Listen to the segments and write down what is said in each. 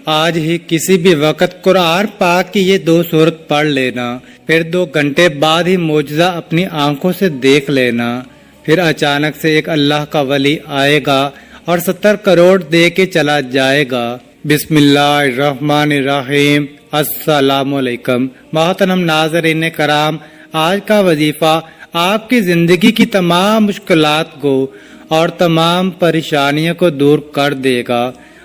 آج ہی کسی بھی وقت قرآن پاک کی یہ 2 سورت پڑھ لینا، پھر 2 گھنٹے بعد ہی معجزہ اپنی آنکھوں سے دیکھ لینا۔ پھر اچانک سے ایک اللہ کا ولی آئے گا اور 70 کروڑ دے کے چلا جائے گا۔ بسم اللہ الرحمن الرحیم۔ السلام علیکم محترم ناظرین کرام، آج کا وظیفہ آپ کی زندگی کی تمام مشکلات کو اور تمام پریشانیوں کو دور کر دے گا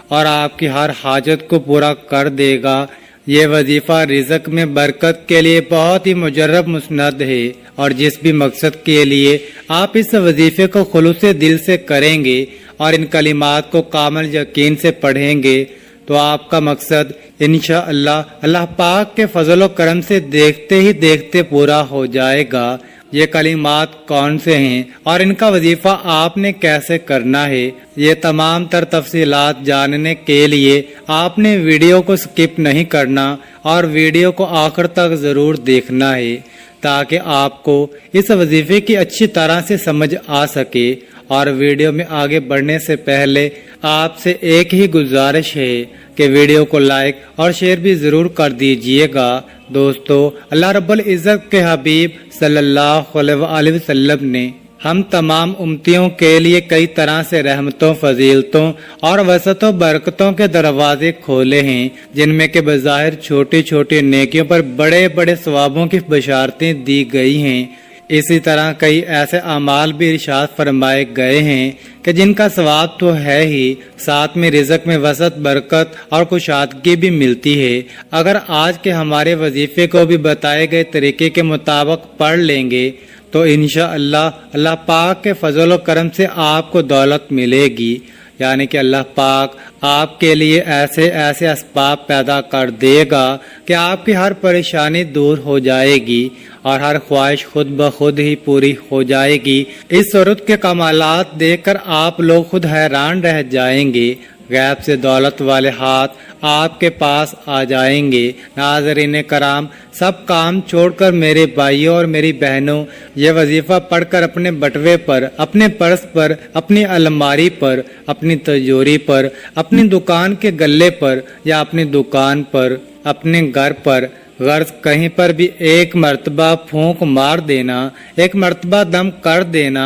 اور آپ کی ہر حاجت کو پورا کر دے گا۔ یہ وظیفہ رزق میں برکت کے لیے بہت ہی مجرب مسند ہے، اور جس بھی مقصد کے لیے آپ اس وظیفے کو خلوص دل سے کریں گے اور ان کلمات کو کامل یقین سے پڑھیں گے تو آپ کا مقصد انشاءاللہ اللہ پاک کے فضل و کرم سے دیکھتے ہی دیکھتے پورا ہو جائے گا۔ یہ کلمات کون سے ہیں اور ان کا وظیفہ آپ نے کیسے کرنا ہے، یہ تمام تر تفصیلات جاننے کے لیے آپ نے ویڈیو کو سکپ نہیں کرنا اور ویڈیو کو آخر تک ضرور دیکھنا ہے تاکہ آپ کو اس وظیفے کی اچھی طرح سے سمجھ آ سکے۔ اور ویڈیو میں آگے بڑھنے سے پہلے آپ سے ایک ہی گزارش ہے کہ ویڈیو کو لائک اور شیئر بھی ضرور کر دیجئے گا۔ دوستو، اللہ رب العزت کے حبیب صلی اللہ علیہ وآلہ وسلم نے ہم تمام امتیوں کے لیے کئی طرح سے رحمتوں، فضیلتوں اور وسعت و برکتوں کے دروازے کھولے ہیں، جن میں کہ بظاہر چھوٹی چھوٹی نیکیوں پر بڑے بڑے ثوابوں کی بشارتیں دی گئی ہیں۔ اسی طرح کئی ایسے اعمال بھی ارشاد فرمائے گئے ہیں کہ جن کا ثواب تو ہے ہی، ساتھ میں رزق میں وسعت، برکت اور کشادگی بھی ملتی ہے۔ اگر آج کے ہمارے وظیفے کو بھی بتائے گئے طریقے کے مطابق پڑھ لیں گے تو انشاءاللہ اللہ پاک کے فضل و کرم سے آپ کو دولت ملے گی، یعنی کہ اللہ پاک آپ کے لیے ایسے ایسے اسباب پیدا کر دے گا کہ آپ کی ہر پریشانی دور ہو جائے گی اور ہر خواہش خود بخود ہی پوری ہو جائے گی۔ اس صورت کے کمالات دیکھ کر آپ لوگ خود حیران رہ جائیں گے، غیب سے دولت والے ہاتھ آپ کے پاس آ جائیں گے۔ ناظرین کرام، سب کام چھوڑ کر میرے بھائیوں اور میری بہنوں یہ وظیفہ پڑھ کر اپنے بٹوے پر، اپنے پرس پر، اپنی الماری پر، اپنی تجوری پر، اپنی دکان کے گلے پر یا اپنی دکان پر، اپنے گھر پر، غرض کہیں پر بھی ایک مرتبہ پھونک مار دینا، ایک مرتبہ دم کر دینا۔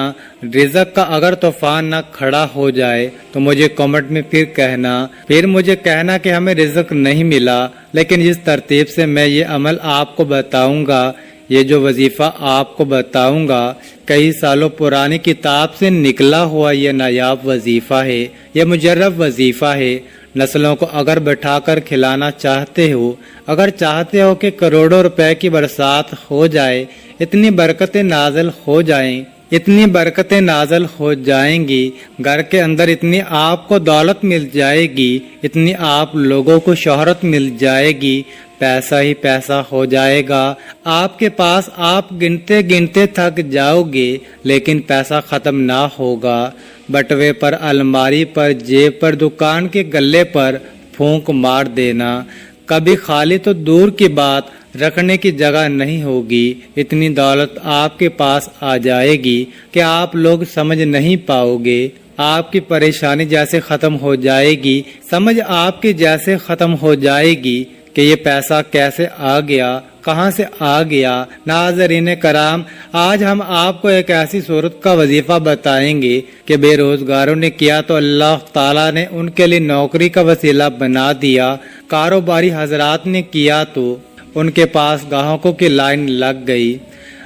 رزق کا اگر طوفان نہ کھڑا ہو جائے تو مجھے کمنٹ میں پھر مجھے کہنا کہ ہمیں رزق نہیں ملا، لیکن جس ترتیب سے میں یہ عمل آپ کو بتاؤں گا، یہ جو وظیفہ آپ کو بتاؤں گا، کئی سالوں پرانی کتاب سے نکلا ہوا یہ نایاب وظیفہ ہے، یہ مجرب وظیفہ ہے۔ نسلوں کو اگر بٹھا کر کھلانا چاہتے ہو، اگر چاہتے ہو کہ کروڑوں روپے کی برسات ہو جائے، اتنی برکتیں نازل ہو جائیں، اتنی برکتیں نازل ہو جائیں گی، گھر کے اندر اتنی آپ کو دولت مل جائے گی، اتنی آپ لوگوں کو شہرت مل جائے گی، پیسہ ہی پیسہ ہو جائے گا آپ کے پاس، آپ گنتے گنتے تھک جاؤ گے لیکن پیسہ ختم نہ ہوگا۔ بٹوے پر، الماری پر، جیب پر، دکان کے گلے پر پھونک مار دینا، کبھی خالی تو دور کی بات رکھنے کی جگہ نہیں ہوگی، اتنی دولت آپ کے پاس آ جائے گی کہ آپ لوگ سمجھ نہیں پاؤ گے۔ آپ کی پریشانی جیسے ختم ہو جائے گی، سمجھ آپ کی جیسے ختم ہو جائے گی کہ یہ پیسہ کیسے آ گیا، کہاں سے آ گیا۔ ناظرین کرام، آج ہم آپ کو ایک ایسی صورت کا وظیفہ بتائیں گے کہ بے روزگاروں نے کیا تو اللہ تعالیٰ نے ان کے لیے نوکری کا وسیلہ بنا دیا، کاروباری حضرات نے کیا تو ان کے پاس گاہکوں کی لائن لگ گئی۔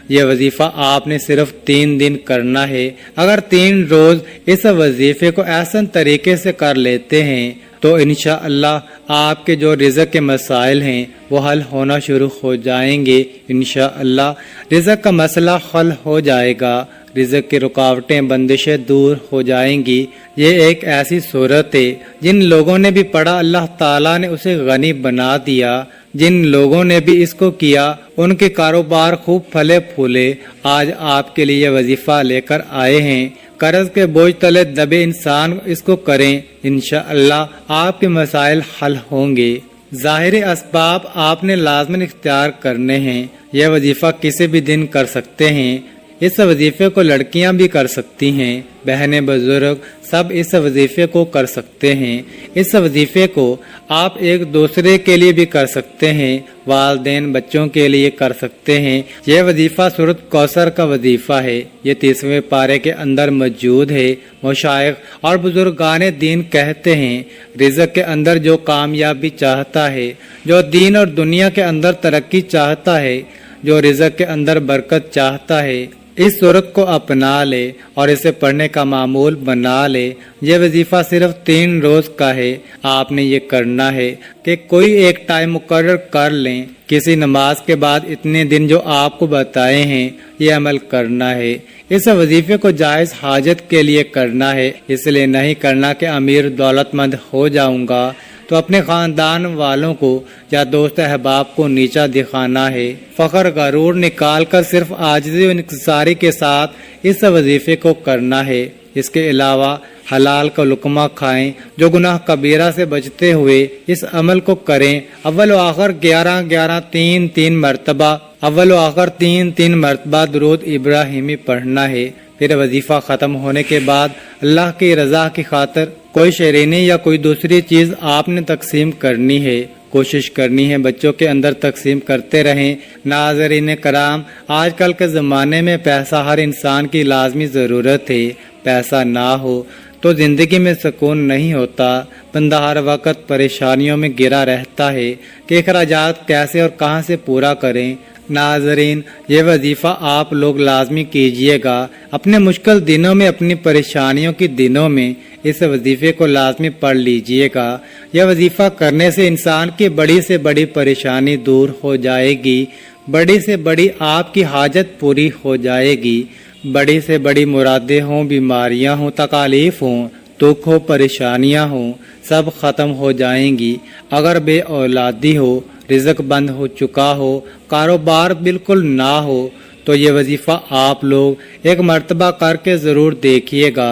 یہ وظیفہ آپ نے صرف 3 دن کرنا ہے۔ اگر 3 روز اس وظیفے کو احسن طریقے سے کر لیتے ہیں تو انشاءاللہ آپ کے جو رزق کے مسائل ہیں وہ حل ہونا شروع ہو جائیں گے۔ انشاءاللہ رزق کا مسئلہ حل ہو جائے گا، رزق کی رکاوٹیں، بندشیں دور ہو جائیں گی۔ یہ ایک ایسی صورت ہے جن لوگوں نے بھی پڑھا اللہ تعالیٰ نے اسے غنی بنا دیا، جن لوگوں نے بھی اس کو کیا ان کے کاروبار خوب پھلے پھولے۔ آج آپ کے لیے وظیفہ لے کر آئے ہیں، قرض کے بوجھ تلے دبے انسان اس کو کریں، انشاءاللہ آپ کے مسائل حل ہوں گے۔ ظاہری اسباب آپ نے لازماً اختیار کرنے ہیں۔ یہ وظیفہ کسی بھی دن کر سکتے ہیں، اس वजीफे को लड़कियां भी कर सकती हैं, बहनें बुजुर्ग सब इस वजीफे को कर सकते हैं। इस वजीफे को आप एक दूसरे के लिए भी कर सकते हैं, वालदेन बच्चों के लिए कर सकते हैं। यह वजीफा सूरत कौसर का वजीफा है। ये 30वें पारे के अंदर मौजूद है। मुशाइख और बुजुर्गान दीन कहते हैं, रिज़्क़ के अंदर जो कामयाबी चाहता है, जो दीन और दुनिया के अंदर तरक्की चाहता है, जो रिज़्क़ के अंदर बरकत चाहता है, इस सूरत को अपना ले और इसे पढ़ने का मामूल बना ले। यह वजीफा सिर्फ 3 रोज का है। आपने ये करना है कि कोई एक टाइम मुकर्रर कर लें। किसी नमाज के बाद इतने दिन जो आपको बताए हैं ये अमल करना है। इस वजीफे को जायज हाजत के लिए करना है, इसलिए नहीं करना कि अमीर दौलतमंद हो जाऊंगा तो अपने खानदान वालों को या दोस्त अहबाब को नीचा दिखाना है। फखर गरूर निकाल कर सिर्फ आजिज़ी और इंकिसारी के साथ इस वजीफे को करना है। इसके अलावा हलाल का लुकमा खाएं, जो गुनाह कबीरा से बचते हुए इस अमल को करें। अव्वल व आखिर 11-11 3-3 मरतबा अव्वल व आखिर 3-3 मरतबा दुरूद इब्राहिमी पढ़ना है। फिर वजीफा खत्म होने के बाद अल्लाह की रजा की खातिर कोई शरीनी या कोई दूसरी चीज आपने तकसीम करनी है। कोशिश करनी है बच्चों के अंदर तकसीम करते रहें। नाज़रीन कराम, आजकल के ज़माने में पैसा हर इंसान की लाजमी ज़रूरत है। पैसा ना हो तो ज़िंदगी में सुकून नहीं होता। बंदा हर वक्त परेशानियों में घिरा रहता है कि अखराजात कैसे और कहां से पूरा करें। नाज़रीन, ये वजीफ़ा आप लोग लाजमी कीजिएगा। अपने मुश्किल दिनों में, अपनी परेशानियों के दिनों में इस वजीफे को लाजमी पढ़ लीजिएगा। यह वजीफा करने से इंसान की बड़ी से बड़ी परेशानी दूर हो जाएगी, बड़ी से बड़ी आपकी हाजत पूरी हो जाएगी। बड़ी से बड़ी मुरादें हों, बीमारियां हों, तकालीफ हों, दुख हो, परेशानियां हों, सब खत्म हो जाएंगी। अगर बे औलादी हो, रिज़्क़ बंद हो चुका हो, कारोबार बिल्कुल ना हो, तो ये वजीफा आप लोग एक मर्तबा करके जरूर देखिएगा।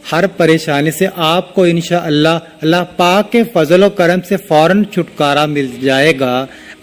हर परेशानी से आपको इंशाअल्लाह अल्लाह पाक के फजल व करम से फौरन छुटकारा मिल जाएगा।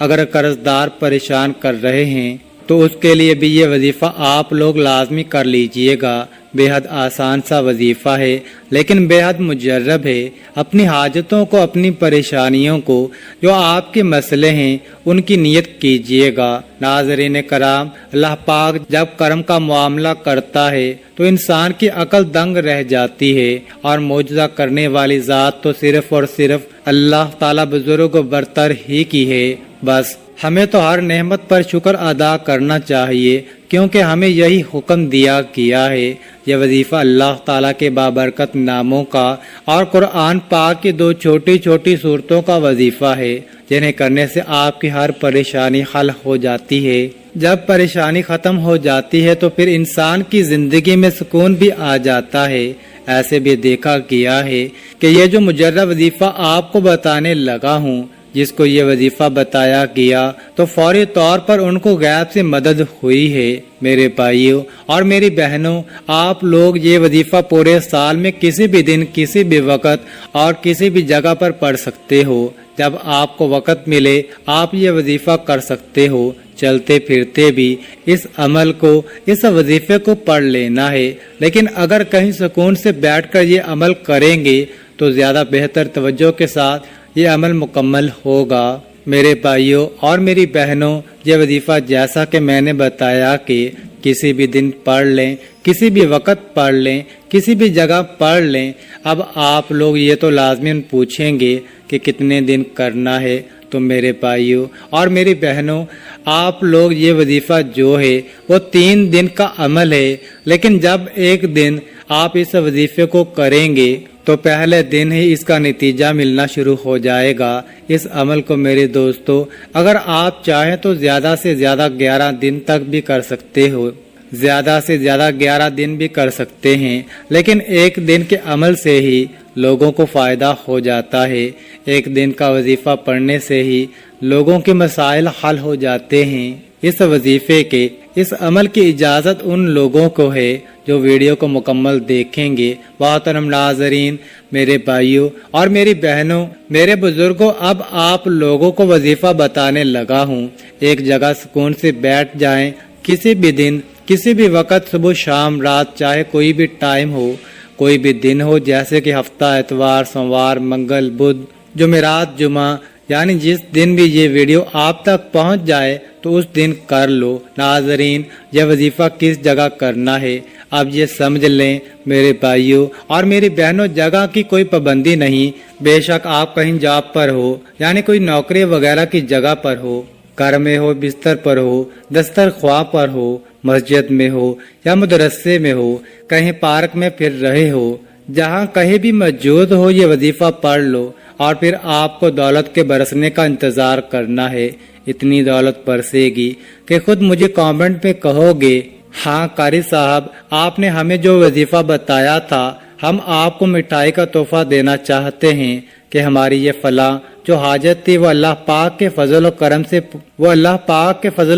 अगर कर्जदार परेशान कर रहे हैं तो उसके लिए भी ये वजीफा आप लोग लाजमी कर लीजिएगा। बेहद आसान सा वजीफा है लेकिन बेहद मुजर्रब है। अपनी हाजतों को, अपनी परेशानियों को, जो आपके मसले हैं उनकी नियत कीजिएगा। नाज़रीन कराम, अल्लाह पाक जब करम का मामला करता है तो इंसान की अकल दंग रह जाती है और मौजज़ा करने वाली ज़ात तो सिर्फ और सिर्फ अल्लाह ताला बुजुर्ग बरतर ही की है। बस हमें तो हर नेमत पर शुक्र अदा करना चाहिए क्योंकि हमें यही हुक्म दिया गया है। यह वजीफा अल्लाह ताला के बाबरकत नामों का और कुरान पाक की 2 छोटी छोटी सूरतों का वजीफा है जिन्हें करने से आपकी हर परेशानी हल हो जाती है। जब परेशानी खत्म हो जाती है तो फिर इंसान की जिंदगी में सुकून भी आ जाता है। ऐसे भी देखा गया है कि ये जो मुजर्रब वजीफा आपको बताने लगा हूँ, जिसको ये वजीफा बताया गया तो फौरी तौर पर उनको गैब से मदद हुई है। मेरे भाइयों और मेरी बहनों, आप लोग ये वजीफा पूरे साल में किसी भी दिन, किसी भी वक्त और किसी भी जगह पर पढ़ सकते हो। जब आपको वक्त मिले आप ये वजीफा कर सकते हो। चलते फिरते भी इस अमल को, इस वजीफे को पढ़ लेना है। लेकिन अगर कहीं सुकून से बैठकर ये अमल करेंगे तो ज्यादा बेहतर तवज्जो के साथ ये अमल मुकम्मल होगा। मेरे भाइयों और मेरी बहनों, ये वजीफा जैसा कि मैंने बताया कि किसी भी दिन पढ़ लें, किसी भी वक्त पढ़ लें, किसी भी जगह पढ़ लें। अब आप लोग ये तो लाजमी पूछेंगे कि कितने दिन करना है। तो मेरे भाइयों और मेरी बहनों, आप लोग ये वजीफा जो है वो 3 दिन का अमल है। लेकिन जब एक दिन आप इस वजीफे को करेंगे तो पहले दिन ही इसका नतीजा मिलना शुरू हो जाएगा। इस अमल को मेरे दोस्तों, अगर आप चाहें तो ज्यादा से ज्यादा 11 दिन तक भी कर सकते हो, ज्यादा से ज्यादा 11 दिन भी कर सकते हैं। लेकिन एक दिन के अमल से ही लोगों को फायदा हो जाता है। एक दिन का वजीफा पढ़ने से ही लोगों के मसाइल हल हो जाते हैं। इस वजीफे के, इस अमल की इजाज़त उन लोगों को है जो वीडियो को मुकम्मल देखेंगे। मोहतरम नाज़रीन, मेरे भाइयों और मेरी बहनों, मेरे बुजुर्गों, अब आप लोगों को वजीफा बताने लगा हूँ। एक जगह सुकून से बैठ जाएं, किसी भी दिन, किसी भी वक्त, सुबह शाम रात, चाहे कोई भी टाइम हो, कोई भी दिन हो, जैसे कि हफ्ता, एतवार, सोमवार, मंगल, बुध, जुमेरात, जुमा, यानी जिस दिन भी ये वीडियो आप तक पहुंच जाए तो उस दिन कर लो। नाजरीन, यह वजीफा किस जगह करना है अब ये समझ लें मेरे भाइयों और मेरी बहनों। जगह की कोई पाबंदी नहीं, बेशक आप कहीं जॉब पर हो, यानी कोई नौकरी वगैरह की जगह पर हो, घर में हो, बिस्तर पर हो, दस्तरख्वां पर हो, मस्जिद में हो या मदरसे में हो, कहीं पार्क में फिर रहे हो, जहाँ कहीं भी मौजूद हो, ये वजीफा पढ़ लो और फिर आपको दौलत के बरसने का इंतजार करना है। इतनी दौलत बरसेगी कि खुद मुझे कमेंट में कहोगे, हाँ कारी साहब, आपने हमें जो वजीफा बताया था, हम आपको मिठाई का तोहफा देना चाहते हैं कि हमारी ये फला जो हाजत थी वो अल्लाह पाक के फजल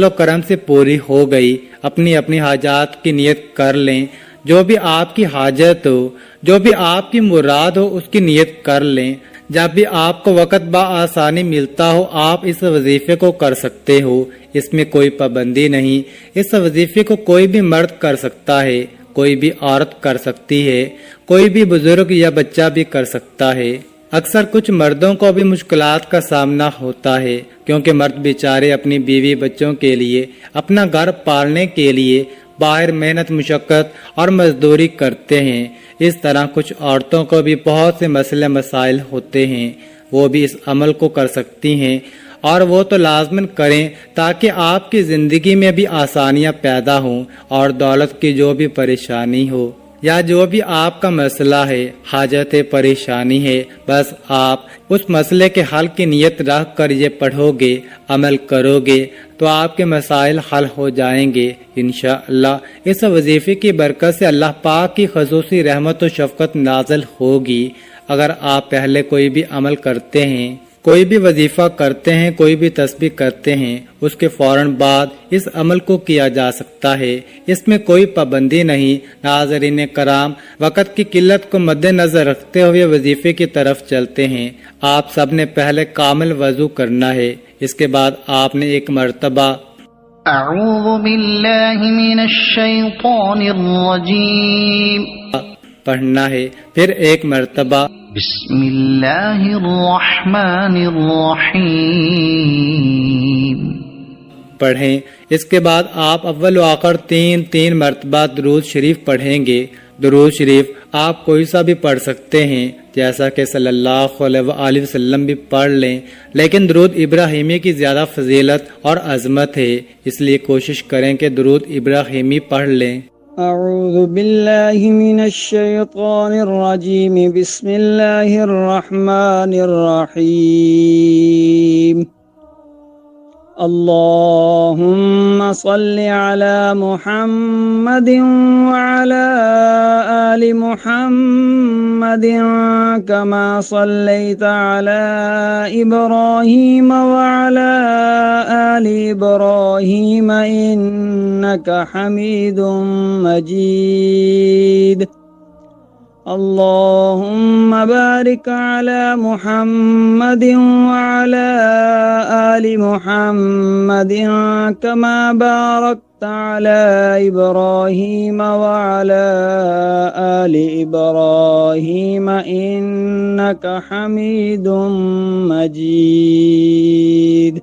व करम से पूरी हो गई। अपनी अपनी हाजात की नियत कर लें, जो भी आपकी हाजत हो, जो भी आपकी मुराद हो, उसकी नियत कर लें। जब भी आपको वक़्त आसानी मिलता हो, आप इस वजीफे को कर सकते हो। इसमें कोई पाबंदी नहीं। इस वजीफे को कोई भी मर्द कर सकता है, कोई भी औरत कर सकती है, कोई भी बुजुर्ग या बच्चा भी कर सकता है। अक्सर कुछ मर्दों को भी मुश्किलात का सामना होता है, क्योंकि मर्द बेचारे अपनी बीवी बच्चों के लिए, अपना घर पालने के लिए बाहर मेहनत, मुशक्कत और मजदूरी करते हैं। इस तरह कुछ औरतों को भी बहुत से मसले मसाइल होते हैं, वो भी इस अमल को कर सकती हैं और वो तो लाजमन करें ताकि आपकी ज़िंदगी में भी आसानियां पैदा हों और दौलत की जो भी परेशानी हो या जो भी आपका मसला है, हाजत है, परेशानी है, बस आप उस मसले के हल की नियत रख कर ये पढ़ोगे, अमल करोगे तो आपके मसाइल हल हो जाएंगे इंशाअल्लाह। इस वजीफे की बरकत से अल्लाह पाक की खसूसी रहमत और शफकत नाज़िल होगी। अगर आप पहले कोई भी अमल करते हैं, कोई भी वजीफा करते हैं, कोई भी तस्बीह करते हैं, उसके फौरन बाद इस अमल को किया जा सकता है। इसमें कोई पाबंदी नहीं। नाज़रीन कराम, वक़्त की किल्लत को मद्देनजर रखते हुए वजीफे की तरफ चलते हैं। आप सब ने पहले कामिल वजू करना है, इसके बाद आपने एक मर्तबा अऊज़ु बिल्लाहि मिनश शैतानिर रजीम पढ़ना है, फिर एक मर्तबा बिस्मिल्लाहिर रहमानिर रहीम पढ़ें। इसके बाद आप अव्वल व आखिर तीन मर्तबा दुरूद शरीफ पढ़ेंगे। दुरूद शरीफ आप कोई सा भी पढ़ सकते हैं, जैसा कि सल्लल्लाहु अलैहि वसल्लम भी पढ़ लें, लेकिन दुरूद इब्राहिमी की ज्यादा फजीलत और अजमत है, इसलिए कोशिश करें कि दुरूद इब्राहिमी पढ़ लें। अऊज़ु बिल्लाहि मिनश शैतानिर रजीम बिस्मिल्लाहिर रहमानिर रहीम अल्लाहुम्मा सल्लि अला मुहम्मदिन व अला आलि मुहम्मदिन कमा सल्लैता अला इब्राहीम व अला आलि इब्राहीम इन्नका हमीदुम मजीद। अल्लाहुम्मा बारिक अला मुहम्मदिन व अला आलि मुहम्मदिन कमा बारकता अला इब्राहीम व अला आलि इब्राहीम इन्नका हमीदुम मजीद।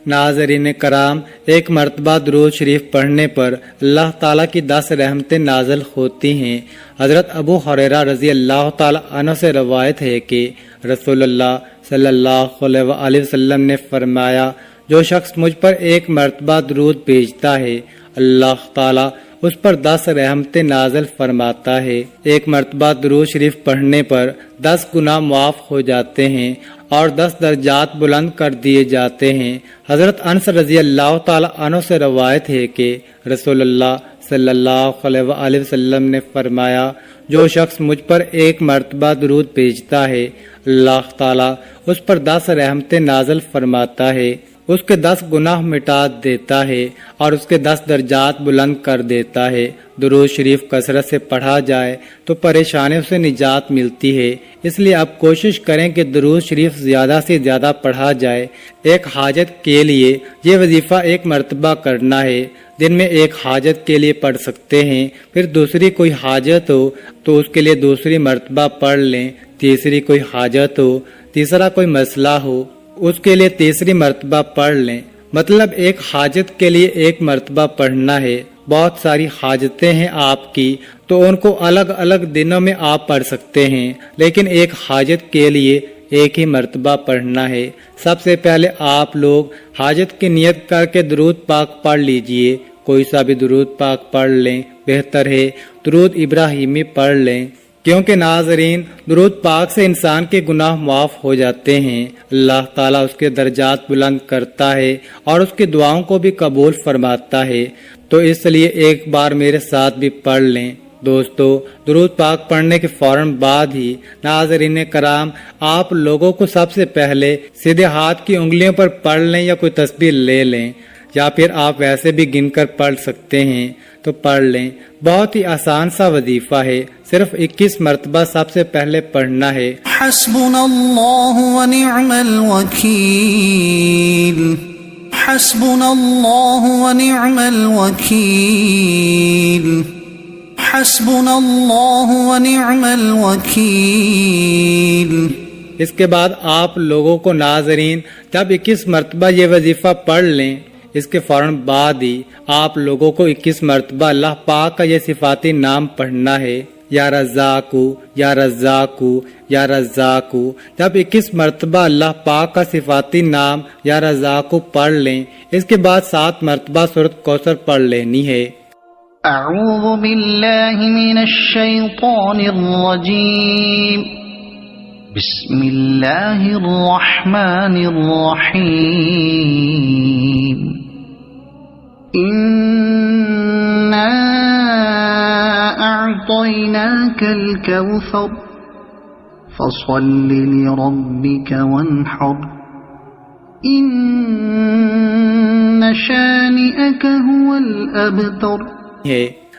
नाज़रीन कराम, एक मर्तबा दुरूद शरीफ पढ़ने पर अल्लाह ताला की 10 रहमतें नाज़िल होती हैं। हज़रत अबू हुरैरा रज़ी अल्लाह ताला अन्हु से रवायत है कि रसूलुल्लाह सल्लल्लाहु अलैहि वसल्लम ने फरमाया, जो शख्स मुझ पर एक मर्तबा दुरूद भेजता है, अल्लाह ताला उस पर 10 रहमतें नाज़िल फरमाता है। एक मर्तबा दुरूद शरीफ पढ़ने पर 10 गुनाह माफ हो जाते हैं और 10 दर्जात बुलंद कर दिए जाते हैं। हजरत अनस रजी अल्लाह ताला अन्हु से रवायत है कि रसूलुल्लाह सल्लल्लाहु अलैहि वसल्लम ने फरमाया, जो शख्स मुझ पर एक मर्तबा दुरूद भेजता है, अल्लाह ताला उस पर 10 रहमतें नाज़िल फरमाता है। اس کے 10 گناہ مٹا دیتا ہے اور اس کے 10 درجات بلند کر دیتا ہے۔ درود شریف کثرت سے پڑھا جائے تو پریشانیوں سے نجات ملتی ہے، اس لیے آپ کوشش کریں کہ درود شریف زیادہ سے زیادہ پڑھا جائے۔ ایک حاجت کے لیے یہ وظیفہ 1 مرتبہ کرنا ہے۔ دن میں 1 حاجت کے لیے پڑھ سکتے ہیں، پھر دوسری کوئی حاجت ہو تو اس کے لیے دوسری مرتبہ پڑھ لیں، تیسری کوئی حاجت ہو، تیسرا کوئی مسئلہ ہو اس کے لیے تیسری مرتبہ پڑھ لیں۔ مطلب 1 حاجت کے لیے 1 مرتبہ پڑھنا ہے۔ بہت ساری حاجتیں ہیں آپ کی تو ان کو الگ الگ دنوں میں آپ پڑھ سکتے ہیں، لیکن 1 حاجت کے لیے 1 ہی مرتبہ پڑھنا ہے۔ سب سے پہلے آپ لوگ حاجت کی نیت کر کے درود پاک پڑھ لیجئے، کوئی سا بھی درود پاک پڑھ لیں، بہتر ہے درود ابراہیمی پڑھ لیں، کیونکہ ناظرین درود پاک سے انسان کے گناہ معاف ہو جاتے ہیں، اللہ تعالیٰ اس کے درجات بلند کرتا ہے اور اس کی دعاؤں کو بھی قبول فرماتا ہے۔ تو اس لیے ایک بار میرے ساتھ بھی پڑھ لیں۔ دوستو، درود پاک پڑھنے کے فوراً بعد ہی ناظرین کرام آپ لوگوں کو سب سے پہلے سیدھے ہاتھ کی انگلیوں پر پڑھ لیں یا کوئی تسبیح لے لیں، یا پھر آپ ویسے بھی گن کر پڑھ سکتے ہیں تو پڑھ لیں۔ بہت ہی آسان سا وظیفہ ہے، صرف 21 مرتبہ سب سے پہلے پڑھنا ہے۔ حسبنا اللہ ونعم الوکیل، حسبنا اللہ ونعم الوکیل، حسبنا اللہ ونعم الوکیل۔ اس کے بعد آپ لوگوں کو ناظرین جب 21 مرتبہ یہ وظیفہ پڑھ لیں، اس کے فوراً بعد ہی آپ لوگوں کو 21 مرتبہ اللہ پاک کا یہ صفاتی نام پڑھنا ہے، یا رزاقو یا رزاقو یا رزاقو۔ جب 21 مرتبہ اللہ پاک کا صفاتی نام یا رزاقو پڑھ لیں، اس کے بعد 7 مرتبہ سورۃ کوثر پڑھ لینی ہے۔ اعوذ باللہ من الشیطان الرجیم، بسم اللہ الرحمن الرحیم، اِنَّا أعطيناك الكوثر فصل لربك وانحر إن شانئك هو الأبتر۔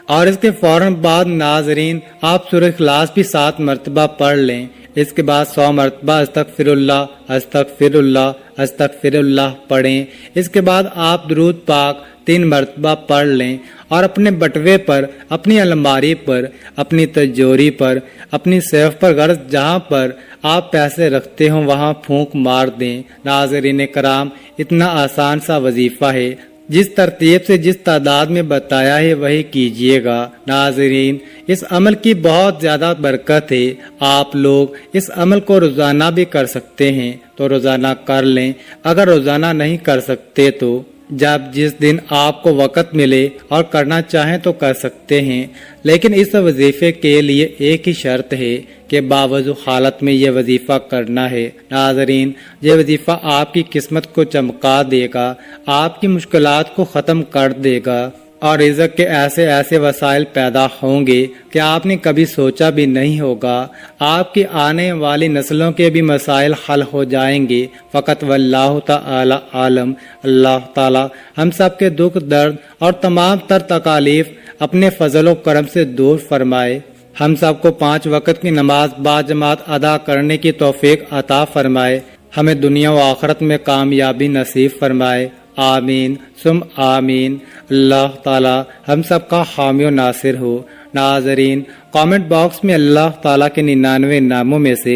اور اس کے فوراً بعد ناظرین آپ سورہ اخلاص بھی 7 مرتبہ پڑھ لیں۔ اس کے بعد 100 مرتبہ استغفر اللہ استغفر اللہ استغفر اللہ پڑھیں۔ اس کے بعد آپ درود پاک 3 مرتبہ پڑھ لیں اور اپنے بٹوے پر، اپنی الماری پر، اپنی تجوری پر، اپنی سیف پر، غرض جہاں پر آپ پیسے رکھتے ہوں وہاں پھونک مار دیں۔ ناظرین کرام اتنا آسان سا وظیفہ ہے، جس ترتیب سے جس تعداد میں بتایا ہے وہی کیجئے گا۔ ناظرین اس عمل کی بہت زیادہ برکت ہے، آپ لوگ اس عمل کو روزانہ بھی کر سکتے ہیں تو روزانہ کر لیں، اگر روزانہ نہیں کر سکتے تو جب جس دن آپ کو وقت ملے اور کرنا چاہیں تو کر سکتے ہیں، لیکن اس وظیفے کے لیے ایک ہی شرط ہے کہ باوضو حالت میں یہ وظیفہ کرنا ہے۔ ناظرین یہ وظیفہ آپ کی قسمت کو چمکا دے گا، آپ کی مشکلات کو ختم کر دے گا اور رزق کے ایسے ایسے وسائل پیدا ہوں گے کہ آپ نے کبھی سوچا بھی نہیں ہوگا۔ آپ کی آنے والی نسلوں کے بھی مسائل حل ہو جائیں گے۔ فقط واللہ تعالی عالم۔ اللہ تعالی ہم سب کے دکھ درد اور تمام تر تکالیف اپنے فضل و کرم سے دور فرمائے، ہم سب کو 5 وقت کی نماز باجماعت ادا کرنے کی توفیق عطا فرمائے، ہمیں دنیا و آخرت میں کامیابی نصیب فرمائے، آمین ثم آمین۔ اللہ تعالی ہم سب کا حامی و ناصر ہو۔ ناظرین کامنٹ باکس میں اللہ تعالیٰ کے 99 ناموں میں سے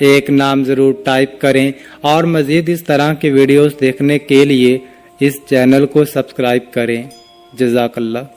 ایک نام ضرور ٹائپ کریں اور مزید اس طرح کی ویڈیوز دیکھنے کے لیے اس چینل کو سبسکرائب کریں۔ جزاک اللہ۔